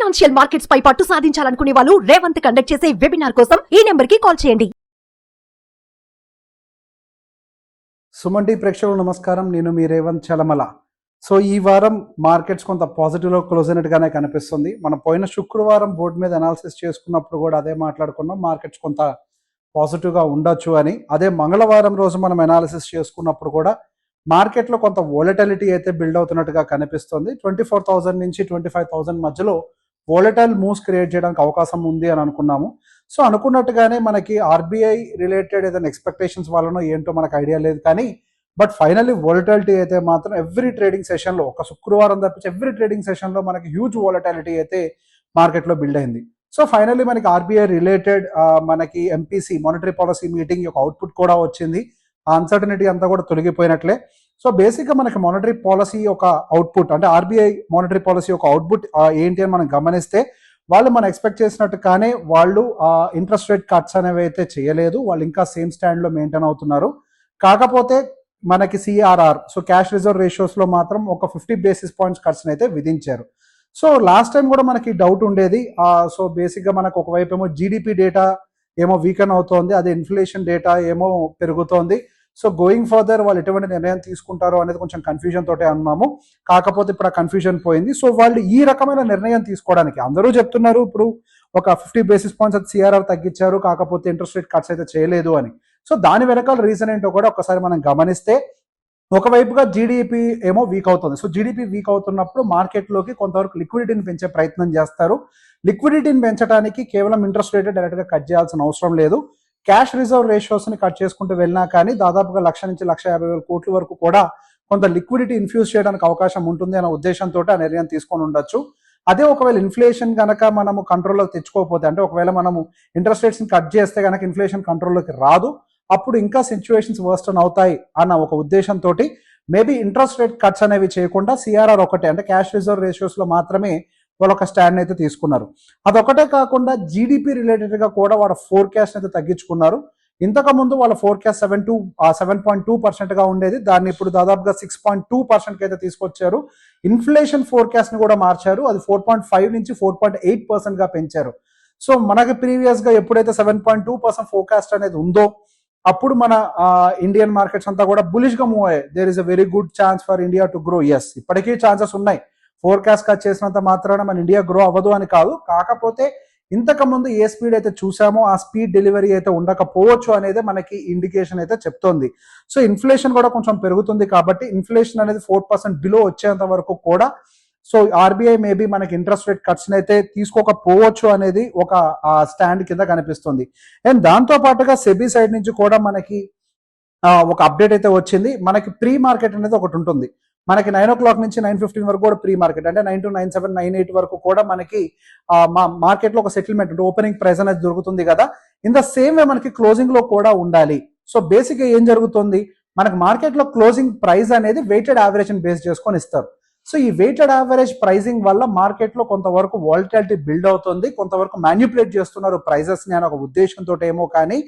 Financial markets పై పట్టు సాధించాలనుకునే వాళ్ళు Revanth conduct చేసే వెబినార్ కోసం ఈ నెంబర్ కి కాల్ చేయండి. సుమన్ టీ ప్రేక్షకులకు నమస్కారం. నేను మీ రేవంత్ చలమల. సో ఈ వారం మార్కెట్స్ కొంత పాజిటివ్లో క్లోజ్ అయినట్టుగానే కనిపిస్తుంది. మనం పోయిన శుక్రవారం బోర్డు మీద అనాలిసిస్ చేసుకున్నప్పుడు కూడా అదే మాట్లాడుకున్నాం, మార్కెట్స్ కొంత పాజిటివ్గా ఉండొచ్చు అని. అదే మంగళవారం రోజు మనం అనాలిసిస్ చేసుకున్నప్పుడు కూడా మార్కెట్లో కొంత వోలటిలిటీ అయితే బిల్డ్ అవుతున్నట్టుగా కనిపిస్తుంది. 24,000 నుంచి 25,000 మధ్యలో వోలటైల్ మూవ్స్ క్రియేట్ చేయడానికి అవకాశం ఉంది అని అనుకున్నాము. సో అనుకున్నట్టుగానే మనకి ఆర్బీఐ రిలేటెడ్ ఏదైనా ఎక్స్పెక్టేషన్స్ వల్లనో ఏంటో మనకు ఐడియా లేదు, కానీ బట్ ఫైనల్లీ వోలటాలిటీ అయితే మాత్రం ఎవ్రీ ట్రేడింగ్ సెషన్లో, ఒక శుక్రవారం తప్పించి ఎవ్రీ ట్రేడింగ్ సెషన్లో మనకి హ్యూజ్ వోలటాలిటీ అయితే మార్కెట్లో బిల్డ్ అయింది. సో ఫైనల్లీ మనకి ఆర్బీఐ రిలేటెడ్ మనకి ఎంపీసీ మానిటరీ పాలసీ మీటింగ్ యొక్క అవుట్పుట్ కూడా వచ్చింది. ఆ అన్సర్టనిటీ అంతా కూడా తొలగిపోయినట్లే. సో బేసిక్గా మనకి మానిటరీ పాలసీ యొక్క అవుట్పుట్, అంటే ఆర్బీఐ మానిటరీ పాలసీ యొక్క అవుట్పుట్ ఏంటి అని మనం గమనిస్తే, వాళ్ళు మనం ఎక్స్పెక్ట్ చేసినట్టు కానీ వాళ్ళు ఇంట్రెస్ట్ రేట్ కట్స్ అనేవి అయితే చేయలేదు. వాళ్ళు ఇంకా సేమ్ స్టాండ్లో మెయింటైన్ అవుతున్నారు. కాకపోతే మనకి సిఆర్ఆర్, సో క్యాష్ రిజర్వ్ రేషియోస్లో మాత్రం ఒక 50 బేసిస్ పాయింట్స్ కట్స్ని అయితే విధించారు. సో లాస్ట్ టైం కూడా మనకి డౌట్ ఉండేది. సో బేసిక్గా మనకు ఒకవైపు ఏమో జీడిపి డేటా ఏమో వీకెన్ అవుతోంది, అదే ఇన్ఫ్లేషన్ డేటా ఏమో పెరుగుతోంది. సో గోయింగ్ ఫర్దర్ వాళ్ళు ఎటువంటి నిర్ణయం తీసుకుంటారో అనేది కొంచెం కన్ఫ్యూజన్ తోటే అన్నాము. కాకపోతే ఇప్పుడు ఆ కన్ఫ్యూజన్ పోయింది. సో వాళ్ళు ఈ రకమైన నిర్ణయం తీసుకోవడానికి అందరూ చెప్తున్నారు ఇప్పుడు ఒక 50 బేసిస్ పాయింట్స్ అది సిఆర్ఆర్ తగ్గించారు, కాకపోతే ఇంట్రెస్ట్ రేట్ కట్స్ అయితే చేయలేదు అని. సో దాని వెనకాల రీజన్ ఏంటో కూడా ఒకసారి మనం గమనిస్తే, ఒకవైపుగా జీడిపి ఏమో వీక్ అవుతుంది. సో జీడిపి వీక్ అవుతున్నప్పుడు మార్కెట్లోకి కొంతవరకు లిక్విడిటీని పెంచే ప్రయత్నం చేస్తారు. లిక్విడిటీని పెంచడానికి కేవలం ఇంట్రెస్ట్ రేట్ డైరెక్ట్గా కట్ చేయాల్సిన అవసరం లేదు. క్యాష్ రిజర్వ్ రేషియోస్ని కట్ చేసుకుంటూ వెళ్ళినా కానీ దాదాపుగా 1,00,000 నుంచి 1,50,000 కోట్ల వరకు కూడా కొంత లిక్విడిటీ ఇన్ఫ్యూజ్ చేయడానికి అవకాశం ఉంటుంది అనే ఉద్దేశంతో ఆ నిర్ణయం తీసుకొని ఉండొచ్చు. అదే ఒకవేళ ఇన్ఫ్లేషన్ కనుక మనము కంట్రోల్లోకి తెచ్చుకోకపోతే, అంటే ఒకవేళ మనము ఇంట్రెస్ట్ రేట్స్ని కట్ చేస్తే కనుక ఇన్ఫ్లేషన్ కంట్రోల్లోకి రాదు, అప్పుడు ఇంకా సిచ్యువేషన్స్ వర్స్టన్ అవుతాయి అన్న ఒక ఉద్దేశంతో మేబీ ఇంట్రెస్ట్ రేట్ కట్స్ అనేవి చేయకుండా సిఆర్ఆర్ ఒకటే, అంటే క్యాష్ రిజర్వ్ రేషియోస్లో మాత్రమే వాళ్ళు ఒక స్టాండ్ అయితే తీసుకున్నారు. అదొకటే కాకుండా జీడిపి రిలేటెడ్గా కూడా వాళ్ళ ఫోర్కాస్ట్ అయితే తగ్గించుకున్నారు. ఇంతకుముందు వాళ్ళ ఫోర్కాస్ట్ 7.2% ఉండేది, దాన్ని ఇప్పుడు దాదాపుగా 6.2% అయితే తీసుకొచ్చారు. ఇన్ఫ్లేషన్ ఫోర్కాస్ట్ని కూడా మార్చారు, అది 4.5 నుంచి 4.8%గా పెంచారు. సో మనకి ప్రీవియస్గా ఎప్పుడైతే 7.2% ఫోర్కాస్ట్ అనేది ఉందో అప్పుడు మన ఇండియన్ మార్కెట్స్ అంతా కూడా బులిష్గా మూవ్ అయ్యాయి. There is a very good chance for India to grow. Yes, ఇప్పటికీ ఛాన్సెస్ ఉన్నాయి. ఫోర్కాస్ట్ కట్ చేసినంత మాత్రాన మన ఇండియా గ్రో అవ్వదు అని కాదు, కాకపోతే ఇంతకుముందు ఏ స్పీడ్ అయితే చూసామో ఆ స్పీడ్ డెలివరీ అయితే ఉండకపోవచ్చు అనేది మనకి ఇండికేషన్ అయితే చెప్తోంది. సో ఇన్ఫ్లేషన్ కూడా కొంచెం పెరుగుతుంది కాబట్టి ఇన్ఫ్లేషన్ అనేది 4% బిలో వచ్చేంత వరకు కూడా సో ఆర్బీఐ మేబీ మనకి ఇంట్రెస్ట్ రేట్ కట్స్ని అయితే తీసుకోకపోవచ్చు అనేది ఒక స్టాండ్ కింద కనిపిస్తుంది. అండ్ దాంతో పాటుగా సెబీ సైడ్ నుంచి కూడా మనకి ఒక అప్డేట్ అయితే వచ్చింది. మనకి ప్రీ మార్కెట్ అనేది ఒకటి ఉంటుంది. మనకి 9 o'clock నుంచి 9:15 వరకు కూడా ప్రీ మార్కెట్, అంటే 9 to 9:07, 9:08 వరకు కూడా మనకి మార్కెట్లో ఒక సెటిల్మెంట్ అంటే ఓపెనింగ్ ప్రైస్ అనేది దొరుకుతుంది కదా. ఇన్ ద సేమ్ వే మనకి క్లోజింగ్ లో కూడా ఉండాలి. సో బేసిక్గా ఏం జరుగుతుంది, మనకి మార్కెట్లో క్లోజింగ్ ప్రైస్ అనేది వెయిటెడ్ యావరేజ్ బేస్ చేసుకొని ఇస్తారు. సో ఈ వెయిటెడ్ యావరేజ్ ప్రైజింగ్ వల్ల మార్కెట్లో కొంతవరకు వాలటిలిటీ బిల్డ్ అవుతుంది, కొంతవరకు మ్యాన్యుపులేట్ చేస్తున్నారు ప్రైజెస్ని అని ఒక ఉద్దేశంతో ఏమో. కానీ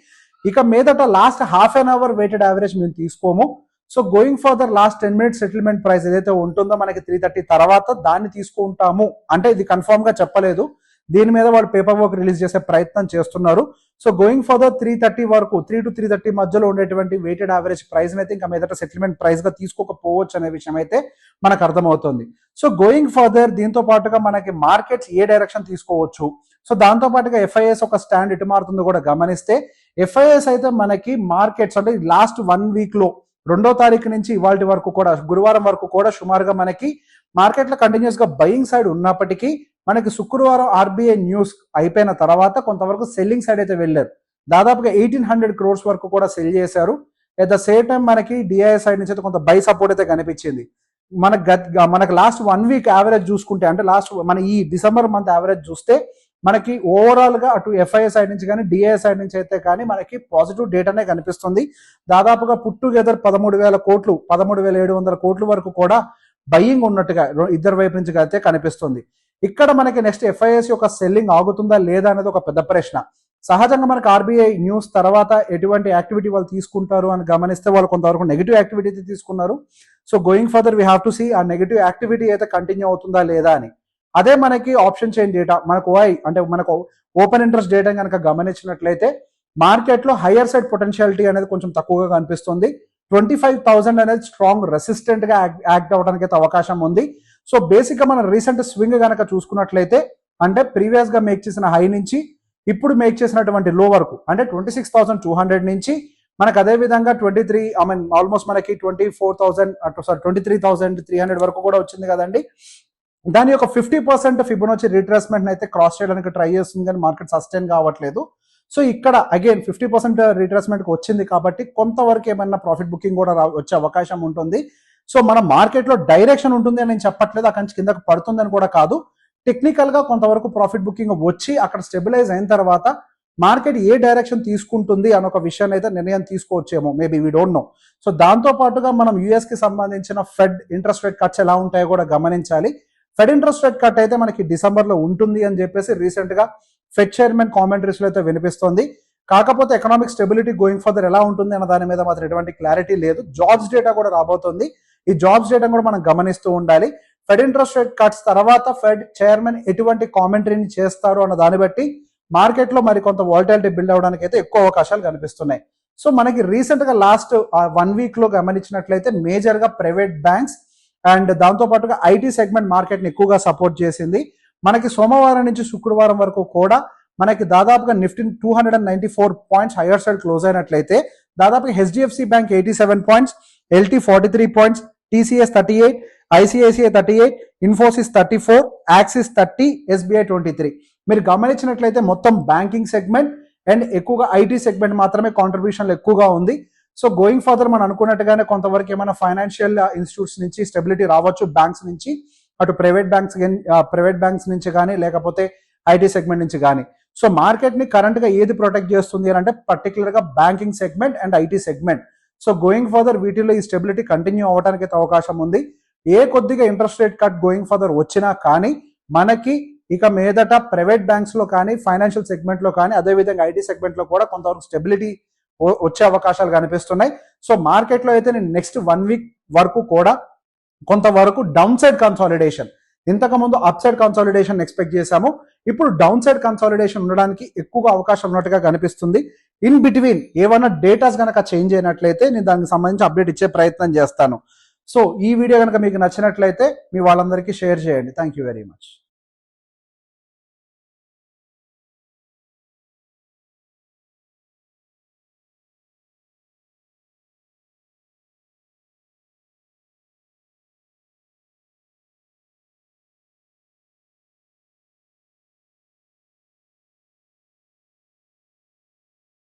ఇక మీదట last half an hour weighted average మేము తీసుకోము. So going further last 10 minutes settlement price ఏదైతే ఉంటుందో మనకి 3:30 తర్వాత దాన్ని తీసుకుంటాము, అంటే ఇది కన్ఫర్మ్ గా చెప్పలేదు. దీని మీద వాళ్ళు పేపర్ వర్క్ రిలీజ్ చేసే ప్రయత్నం చేస్తున్నారు. సో గోయింగ్ ఫర్దర్ 3:30 వరకు, 3 to 3:30 మధ్యలో ఉండేటువంటి వెయిటెడ్ యావరేజ్ ప్రైస్ అయితే ఇంకా మీదట సెటిల్మెంట్ ప్రైస్ గా తీసుకోకపోవచ్చు అనే విషయం అయితే మనకు అర్థమవుతుంది. సో గోయింగ్ ఫర్దర్ దీంతో పాటుగా మనకి మార్కెట్స్ ఏ డైరెక్షన్ తీసుకోవచ్చు, సో దాంతో పాటుగా ఎఫ్ఐఎస్ ఒక స్టాండ్ ఎటు మారుతుందో కూడా గమనిస్తే, ఎఫ్ఐఎస్ అయితే మనకి మార్కెట్స్ అంటే లాస్ట్ 1 week లో 2వ తారీఖు నుంచి ఇవాళ వరకు కూడా గురువారం వరకు కూడా సుమారుగా మనకి మార్కెట్లో కంటిన్యూస్ గా బయింగ్ సైడ్ ఉన్నప్పటికీ మనకి శుక్రవారం ఆర్బీఐ న్యూస్ అయిపోయిన తర్వాత కొంతవరకు సెల్లింగ్ సైడ్ అయితే వెళ్ళారు. దాదాపుగా 1,800 crores వరకు కూడా సెల్ చేశారు. అట్ ద సేమ్ టైం మనకి డిఐ సైడ్ నుంచి అయితే కొంత బై సపోర్ట్ అయితే కనిపించింది. మనకి లాస్ట్ 1 week యావరేజ్ చూసుకుంటే, అంటే లాస్ట్ మన ఈ డిసెంబర్ మంత్ యావరేజ్ చూస్తే మనకి ఓవరాల్ గా అటు ఎఫ్ఐ సైడ్ నుంచి కానీ డిఐ సైడ్ నుంచి అయితే కానీ మనకి పాజిటివ్ డేటానే కనిపిస్తుంది. దాదాపుగా పుట్ టుగెదర్ 13,000 కోట్లు, 13,700 కోట్ల వరకు కూడా బయ్యింగ్ ఉన్నట్టుగా ఇద్దరు వైపు నుంచి అయితే కనిపిస్తుంది. ఇక్కడ మనకి నెక్స్ట్ ఎఫ్ఐఎస్ యొక్క సెల్లింగ్ ఆగుతుందా లేదా అనేది ఒక పెద్ద ప్రశ్న. సహజంగా మనకు ఆర్బీఐ న్యూస్ తర్వాత ఎటువంటి యాక్టివిటీ వాళ్ళు తీసుకుంటారు అని గమనిస్తే వాళ్ళు కొంతవరకు నెగిటివ్ యాక్టివిటీ తీసుకున్నారు. So going further we have to see ఆ నెగిటివ్ యాక్టివిటీ అయితే కంటిన్యూ అవుతుందా లేదా అని. అదే మనకి ఆప్షన్ చైన్ డేటా మనకు ఓఐ అంటే మనకు ఓపెన్ ఇంట్రెస్ట్ డేటా కనుక గమనించినట్లయితే మార్కెట్లో హయ్యర్ సైడ్ పొటెన్షియాలిటీ అనేది కొంచెం తక్కువగా కనిపిస్తుంది. 25,000 అనేది స్ట్రాంగ్ రెసిస్టెంట్ గా యాక్ట్ అవ్వడానికి అయితే అవకాశం ఉంది. సో బేసిక్ గా మనం రీసెంట్ స్వింగ్ కనుక చూసుకున్నట్లయితే అంటే ప్రీవియస్ గా మేక్ చేసిన హై నుంచి ఇప్పుడు మేక్ చేసినటువంటి లో వరకు అంటే 26,200 నుంచి మనకు అదే విధంగా 23 ఆల్మోస్ట్ మనకి 23,300 వరకు కూడా వచ్చింది కదండి. దాని యొక్క 50% ఫిబొనాచి రిట్రేస్మెంట్ అయితే క్రాస్ చేయడానికి ట్రై చేస్తుంది కానీ మార్కెట్ సస్టైన్ కావట్లేదు. సో ఇక్కడ అగైన్ 50% రిట్రేస్మెంట్ వచ్చింది కాబట్టి కొంతవరకు ఏమైనా ప్రాఫిట్ బుకింగ్ కూడా వచ్చే అవకాశం ఉంటుంది. సో మన మార్కెట్లో డైరెక్షన్ ఉంటుంది అని నేను చెప్పట్లేదు, అక్కడి నుంచి కిందకు పడుతుందని కూడా కాదు. టెక్నికల్ గా కొంతవరకు ప్రాఫిట్ బుకింగ్ వచ్చి అక్కడ స్టెబిలైజ్ అయిన తర్వాత మార్కెట్ ఏ డైరెక్షన్ తీసుకుంటుంది అన్న ఒక విషయాన్ని అయితే నిర్ణయం తీసుకోవచ్చేమో, maybe we don't know. So దాంతో పాటుగా మనం యుఎస్ కి సంబంధించిన ఫెడ్ ఇంట్రెస్ట్ రేట్ కట్స్ ఎలా ఉంటాయో కూడా గమనించాలి. ఫెడ్ ఇంట్రెస్ట్ రేట్ కట్ అయితే మనకి డిసెంబర్ లో ఉంటుంది అని చెప్పేసి రీసెంట్ గా ఫెడ్ చైర్మన్ కామెంటరీస్ లో అయితే వినిపిస్తుంది. కాకపోతే ఎకనామిక్ స్టెబిలిటీ గోయింగ్ ఫర్దర్ ఎలా ఉంటుంది అన్న దాని మీద మాత్రం ఎటువంటి క్లారిటీ లేదు. జాబ్స్ డేటా కూడా రాబోతుంది, ఈ జాబ్స్ డేటా కూడా మనం గమనిస్తూ ఉండాలి. ఫెడ్ ఇంట్రెస్ట్ రేట్ కట్స్ తర్వాత ఫెడ్ చైర్మన్ ఎటువంటి కామెంటరీని చేస్తారు అన్న దాన్ని బట్టి మార్కెట్ లో మరి కొంత వాలటిలిటీ బిల్డ్ అవడానికి అయితే ఎక్కువ అవకాశాలు కనిపిస్తున్నాయి. సో మనకి రీసెంట్ గా లాస్ట్ 1 వీక్ లో గమనించినట్లయితే మేజర్ గా ప్రైవేట్ బ్యాంక్స్ అండ్ దాంతో పాటుగా ఐటీ సెగ్మెంట్ మార్కెట్ ని ఎక్కువగా సపోర్ట్ చేసింది. మనకి సోమవారం నుంచి శుక్రవారం వరకు కూడా మనకి దాదాపుగా Nifty 294 points hire side close అయినట్లయితే దాదాపుగా HDFC bank 87 points, LT 43 points, TCS 38, ICICI 38, Infosys 34, axis 30, SBI 23. మీరు గమనించినట్లయితే మొత్తం బ్యాంకింగ్ సెగ్మెంట్ అండ్ ఎక్కువగా ఐటీ సెగ్మెంట్ మాత్రమే కాంట్రిబ్యూషన్లు ఎక్కువగా ఉంది. సో గోయింగ్ ఫర్దర్ మనం అనుకున్నట్టుగానే కొంతవరకు ఏమైనా ఫైనాన్షియల్ ఇన్స్టిట్యూట్స్ నుంచి స్టెబిలిటీ రావచ్చు, బ్యాంక్స్ నుంచి, అటు ప్రైవేట్ బ్యాంక్స్ నుంచి కానీ లేకపోతే ఐటీ సెగ్మెంట్ నుంచి కానీ. సో మార్కెట్ ని కరెంట్ గా ఏది ప్రొటెక్ట్ చేస్తుంది అని అంటే పర్టికులర్ గా banking segment and IT segment. So going further వీటిలో ఈ స్టెబిలిటీ కంటిన్యూ అవ్వడానికి అయితే అవకాశం ఉంది. ఏ కొద్దిగా interest rate cut going further వచ్చినా కానీ మనకి ఇక మీదట ప్రైవేట్ బ్యాంక్స్ లో కానీ ఫైనాన్షియల్ సెగ్మెంట్ లో కానీ అదేవిధంగా ఐటీ సెగ్మెంట్ లో కూడా కొంతవరకు స్టెబిలిటీ వచ్చే అవకాశాలు కనిపిస్తున్నాయి. సో మార్కెట్ లో అయితే నేను నెక్స్ట్ 1 వీక్ వరకు కూడా కొంతవరకు డౌన్ సైడ్ కన్సాలిడేషన్, ఇంతకు ముందు అప్ సైడ్ కన్సాలిడేషన్ ఎక్స్పెక్ట్ చేశాము, ఇప్పుడు డౌన్ సైడ్ కన్సాలిడేషన్ ఉండడానికి ఎక్కువగా అవకాశం ఉన్నట్టుగా కనిపిస్తుంది. ఇన్ బిట్వీన్ ఏమైనా డేటాస్ కనుక చేంజ్ అయినట్లయితే నేను దానికి సంబంధించి అప్డేట్ ఇచ్చే ప్రయత్నం చేస్తాను. సో ఈ వీడియో కనుక మీకు నచ్చినట్లయితే మీ వాళ్ళందరికీ షేర్ చేయండి. Thank you very much.